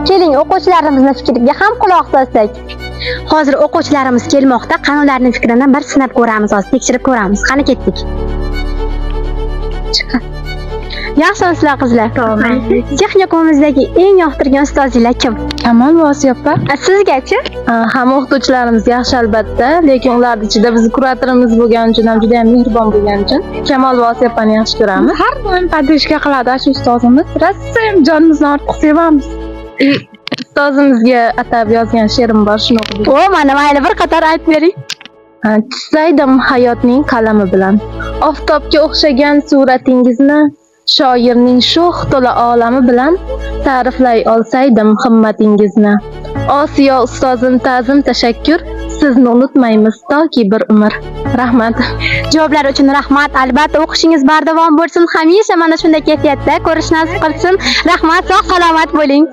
Keling, o'quvchilarimizning fikriga ham quloq solsak. Hozir o'quvchilarimiz kelmoqda, qani ularning fikrini bir sinab ko'ramiz, hozir tekshirib ko'ramiz. Qani ketdik. Yaxshimisizlar qizlar? Texnikumimizdagi eng yoqtirgan ustozinglar kim? Kamol Vosiy opa. Sizgachi? Hamma o'qituvchilarimiz yaxshi albatta, lekin ularning ichida bizning kuratorimiz bo'lgani uchun ham juda ham mehribon bo'lgani uchun Kamol Vosiy opani yaxshi ko'ramiz. Har doim podrishka qiladi shu ustozimiz. Rosa ham jonimizni ortiq sevamiz. Ustozimizga atab yozgan she'rim bor, shuni o'qib. Mana mayli bir qator aytib bering. Chizsaydim hayotning qalami bilan oftobga o'xshagan suratingizni, shoirning sho'x to'la olami bilan ta'riflay olsaydim himmatingizni. Osiyo ustozim ta'zim tashakkur, sizni unutmaymiz toki bir umr. Rahmat. Javoblar uchun rahmat. Albatta o'qishingiz bardavom bo'lsin. Hamisha mana shunday kayfiyatda ko'rish nasib qilsin. Rahmat, sog' salomat bo'ling.